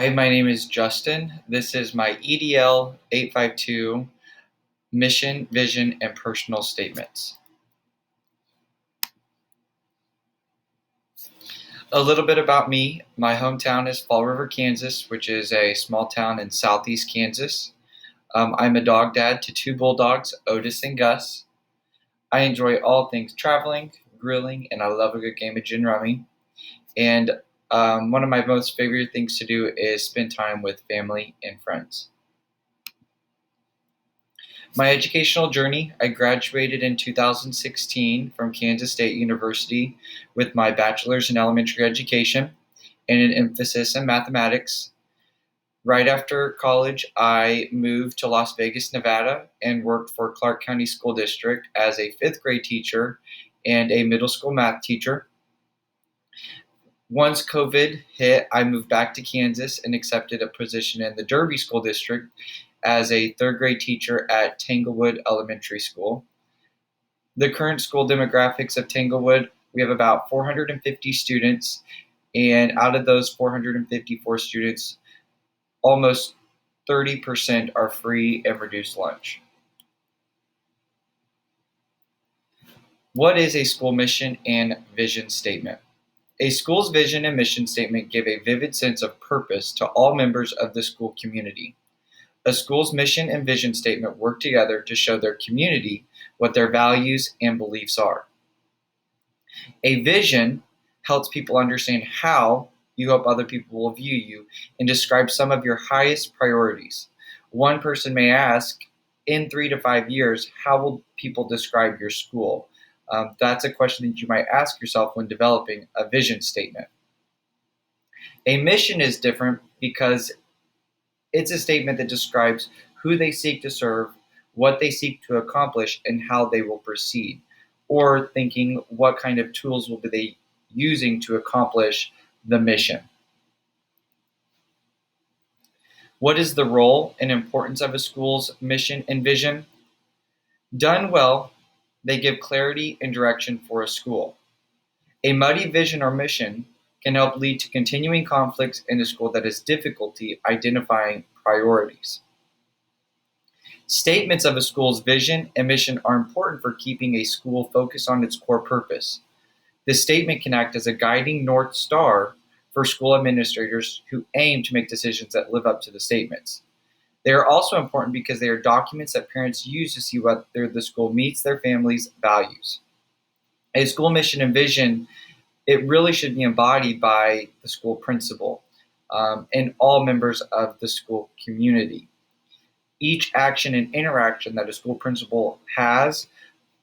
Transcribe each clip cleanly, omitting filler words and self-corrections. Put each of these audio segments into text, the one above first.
Hi, my name is Justin. This is my EDL 852 mission, vision, and personal statements. A little bit about me. My hometown is Fall River, Kansas, which is a small town in southeast Kansas. I'm a dog dad to two bulldogs, Otis and Gus. I enjoy all things traveling, grilling, and I love a good game of gin rummy. And one of my most favorite things to do is spend time with family and friends. My educational journey, I graduated in 2016 from Kansas State University with my bachelor's in elementary education and an emphasis in mathematics. Right after college, I moved to Las Vegas, Nevada, and worked for Clark County School District as a fifth grade teacher and a middle school math teacher. Once COVID hit, I moved back to Kansas and accepted a position in the Derby School District as a third grade teacher at Tanglewood Elementary School. The current school demographics of Tanglewood, we have about 450 students, and out of those 454 students, almost 30% are free and reduced lunch. What is a school mission and vision statement? A school's vision and mission statement give a vivid sense of purpose to all members of the school community. A school's mission and vision statement work together to show their community what their values and beliefs are. A vision helps people understand how you hope other people will view you and describe some of your highest priorities. One person may ask, in 3 to 5 years, how will people describe your school? That's a question that you might ask yourself when developing a vision statement. A mission is different because it's a statement that describes who they seek to serve, what they seek to accomplish, and how they will proceed, or thinking what kind of tools will be they using to accomplish the mission. What is the role and importance of a school's mission and vision? Done well, they give clarity and direction for a school. A muddy vision or mission can help lead to continuing conflicts in a school that has difficulty identifying priorities. Statements of a school's vision and mission are important for keeping a school focused on its core purpose. This statement can act as a guiding North Star for school administrators who aim to make decisions that live up to the statements. They are also important because they are documents that parents use to see whether the school meets their family's values. A school mission and vision, it really should be embodied by the school principal and all members of the school community. Each action and interaction that a school principal has,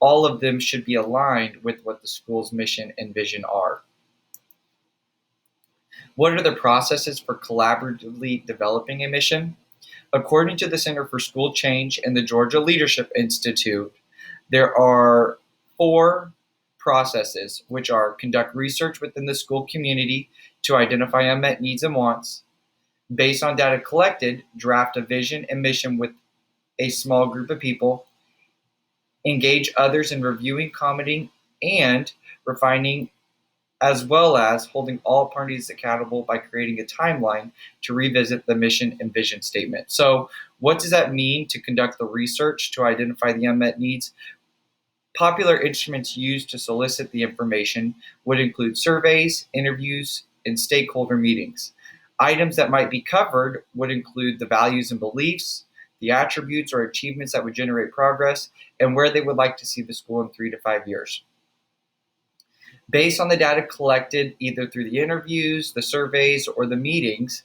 all of them should be aligned with what the school's mission and vision are. What are the processes for collaboratively developing a mission? According to the Center for School Change and the Georgia Leadership Institute, there are 4 processes, which are conduct research within the school community to identify unmet needs and wants. Based on data collected, draft a vision and mission with a small group of people, engage others in reviewing, commenting, and refining, as well as holding all parties accountable by creating a timeline to revisit the mission and vision statement. So, what does that mean to conduct the research to identify the unmet needs? Popular instruments used to solicit the information would include surveys, interviews, and stakeholder meetings. Items that might be covered would include the values and beliefs, the attributes or achievements that would generate progress, and where they would like to see the school in 3 to 5 years. Based on the data collected either through the interviews, the surveys, or the meetings,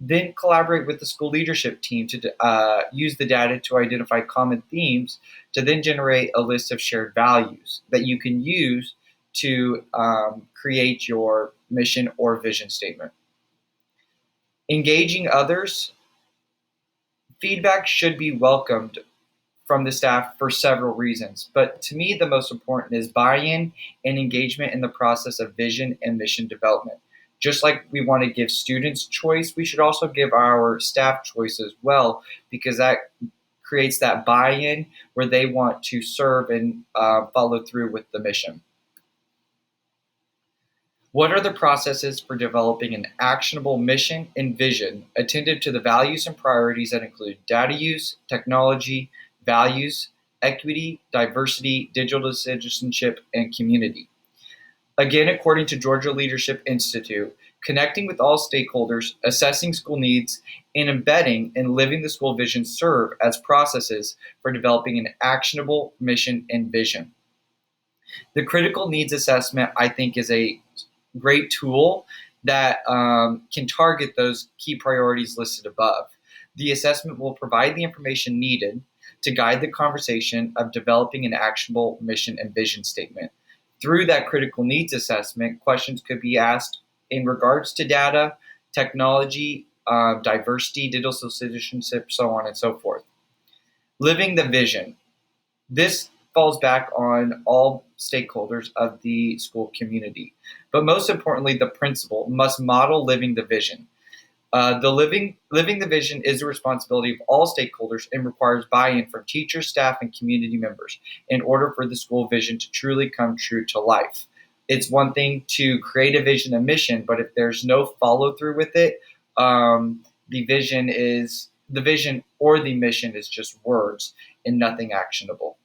then collaborate with the school leadership team to use the data to identify common themes to then generate a list of shared values that you can use to create your mission or vision statement. Engaging others, feedback should be welcomed from the staff for several reasons, but to me, the most important is buy-in and engagement in the process of vision and mission development. Just like we want to give students choice, we should also give our staff choice as well, because that creates that buy-in where they want to serve and follow through with the mission. What are the processes for developing an actionable mission and vision attentive to the values and priorities that include data use, technology, values, equity, diversity, digital citizenship, and community? Again, according to Georgia Leadership Institute, connecting with all stakeholders, assessing school needs, and embedding and living the school vision serve as processes for developing an actionable mission and vision. The critical needs assessment, I think, is a great tool that can target those key priorities listed above. The assessment will provide the information needed to guide the conversation of developing an actionable mission and vision statement. Through that critical needs assessment, questions could be asked in regards to data, technology, diversity, digital citizenship, so on and so forth. Living the vision. This falls back on all stakeholders of the school community. But most importantly, the principal must model living the vision. Living the vision is the responsibility of all stakeholders and requires buy-in from teachers, staff, and community members in order for the school vision to truly come true to life. It's one thing to create a vision and mission, but if there's no follow-through with it, the vision or the mission is just words and nothing actionable.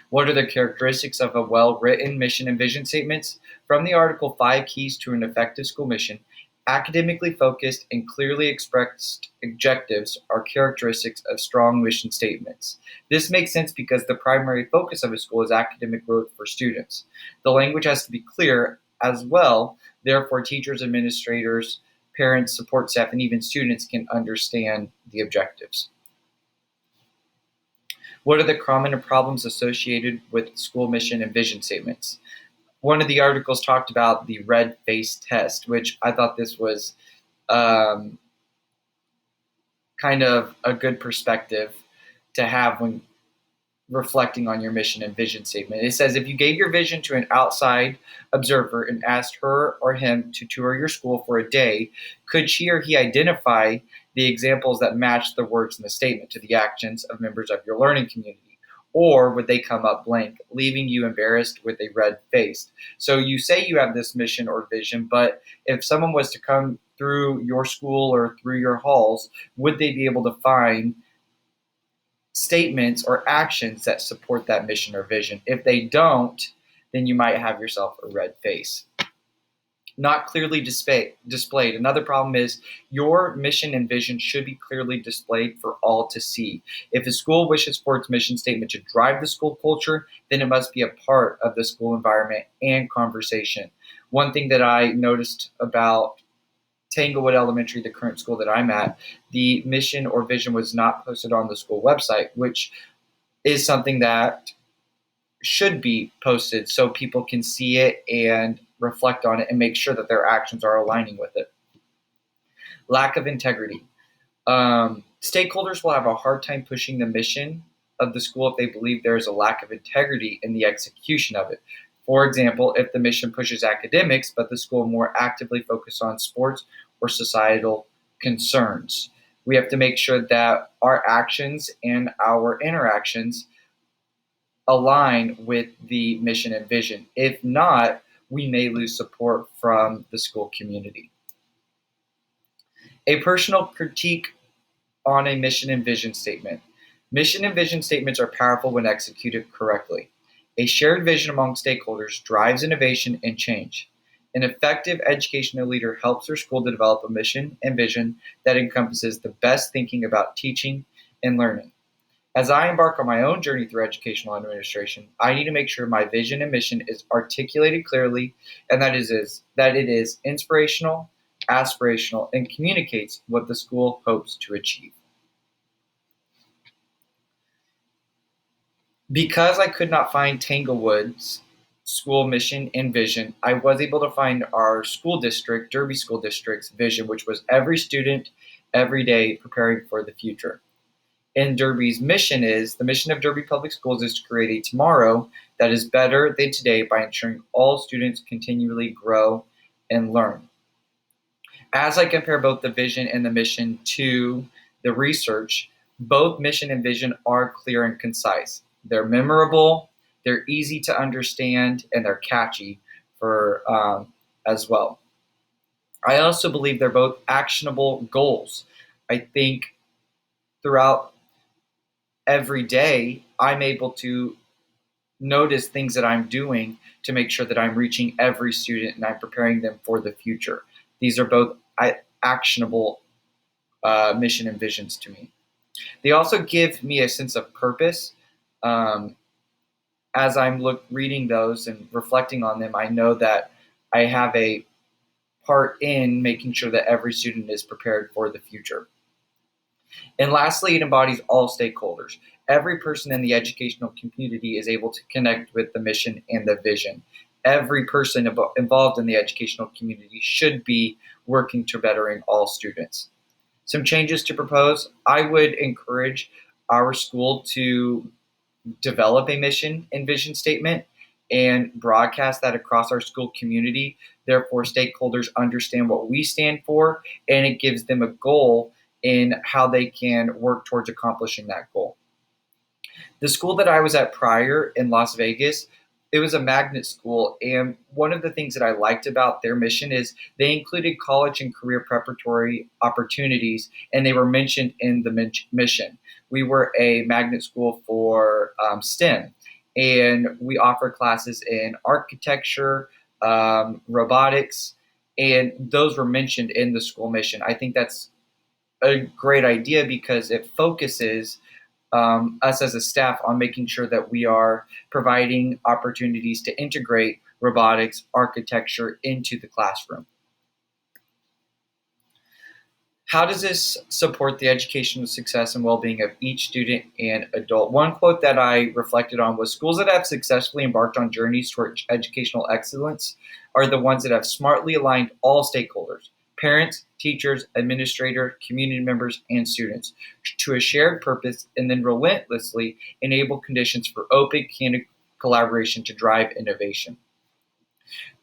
What are the characteristics of a well-written mission and vision statements? From the article 5 Keys to an Effective School Mission, academically focused and clearly expressed objectives are characteristics of strong mission statements. This makes sense because the primary focus of a school is academic growth for students. The language has to be clear as well, therefore teachers, administrators, parents, support staff, and even students can understand the objectives. What are the common problems associated with school mission and vision statements? One of the articles talked about the red face test, which I thought this was kind of a good perspective to have when reflecting on your mission and vision statement. It says, if you gave your vision to an outside observer and asked her or him to tour your school for a day, could she or he identify the examples that match the words in the statement to the actions of members of your learning community? Or would they come up blank, leaving you embarrassed with a red face? So you say you have this mission or vision, but if someone was to come through your school or through your halls, would they be able to find statements or actions that support that mission or vision? If they don't, then you might have yourself a red face. Not clearly displayed. Another problem is your mission and vision should be clearly displayed for all to see. If a school wishes for its mission statement to drive the school culture, then it must be a part of the school environment and conversation. One thing that I noticed about Tanglewood Elementary, the current school that I'm at, the mission or vision was not posted on the school website, which is something that should be posted so people can see it and reflect on it and make sure that their actions are aligning with it. Lack of integrity. Stakeholders will have a hard time pushing the mission of the school if they believe there is a lack of integrity in the execution of it. For example, if the mission pushes academics, but the school more actively focuses on sports or societal concerns. We have to make sure that our actions and our interactions align with the mission and vision. If not, we may lose support from the school community. A personal critique on a mission and vision statement. Mission and vision statements are powerful when executed correctly. A shared vision among stakeholders drives innovation and change. An effective educational leader helps their school to develop a mission and vision that encompasses the best thinking about teaching and learning. As I embark on my own journey through educational administration, I need to make sure my vision and mission is articulated clearly and that it is inspirational, aspirational, and communicates what the school hopes to achieve. Because I could not find Tanglewood's school mission and vision, I was able to find our school district, Derby School District's vision, which was every student, every day preparing for the future. And Derby's mission is, the mission of Derby Public Schools is to create a tomorrow that is better than today by ensuring all students continually grow and learn. As I compare both the vision and the mission to the research, both mission and vision are clear and concise. They're memorable, they're easy to understand, and they're catchy. for as well. I also believe they're both actionable goals. I think throughout every day, I'm able to notice things that I'm doing to make sure that I'm reaching every student and I'm preparing them for the future. These are both actionable mission and visions to me. They also give me a sense of purpose. Um, as I'm reading those and reflecting on them, I know that I have a part in making sure that every student is prepared for the future. And lastly, it embodies all stakeholders. Every person in the educational community is able to connect with the mission and the vision. Every person involved in the educational community should be working to bettering all students. Some changes to propose. I would encourage our school to develop a mission and vision statement and broadcast that across our school community. Therefore, stakeholders understand what we stand for, and it gives them a goal in how they can work towards accomplishing that goal. The school that I was at prior in Las Vegas, it was a magnet school, and one of the things that I liked about their mission is they included college and career preparatory opportunities, and they were mentioned in the mission. We were a magnet school for STEM, and we offer classes in architecture, robotics, and those were mentioned in the school mission. I think that's a great idea because it focuses us as a staff on making sure that we are providing opportunities to integrate robotics architecture into the classroom. How does this support the educational success and well-being of each student and adult? One quote that I reflected on was, schools that have successfully embarked on journeys toward educational excellence are the ones that have smartly aligned all stakeholders, parents, teachers, administrators, community members, and students, to a shared purpose, and then relentlessly enable conditions for open, candid collaboration to drive innovation.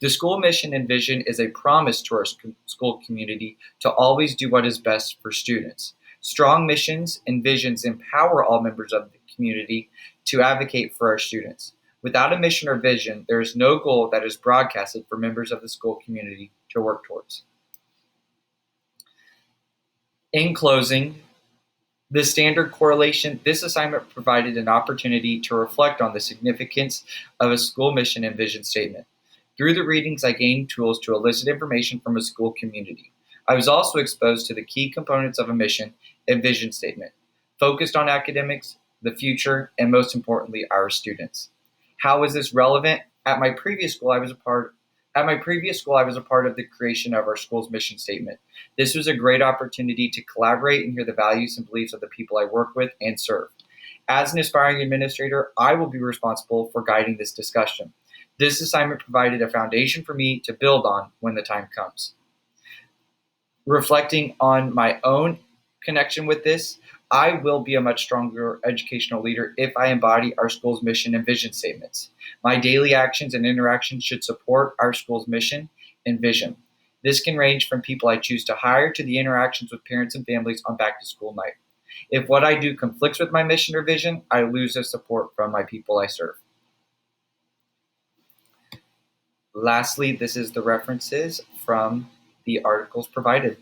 The school mission and vision is a promise to our school community to always do what is best for students. Strong missions and visions empower all members of the community to advocate for our students. Without a mission or vision, there is no goal that is broadcasted for members of the school community to work towards. In closing, the standard correlation, this assignment provided an opportunity to reflect on the significance of a school mission and vision statement. Through the readings, I gained tools to elicit information from a school community. I was also exposed to the key components of a mission and vision statement, focused on academics, the future, and most importantly, our students. How is this relevant? At my previous school, I was a part of the creation of our school's mission statement. This was a great opportunity to collaborate and hear the values and beliefs of the people I work with and serve. As an aspiring administrator, I will be responsible for guiding this discussion. This assignment provided a foundation for me to build on when the time comes. Reflecting on my own connection with this, I will be a much stronger educational leader if I embody our school's mission and vision statements. My daily actions and interactions should support our school's mission and vision. This can range from people I choose to hire to the interactions with parents and families on back to school night. If what I do conflicts with my mission or vision, I lose the support from my people I serve. Lastly, this is the references from the articles provided.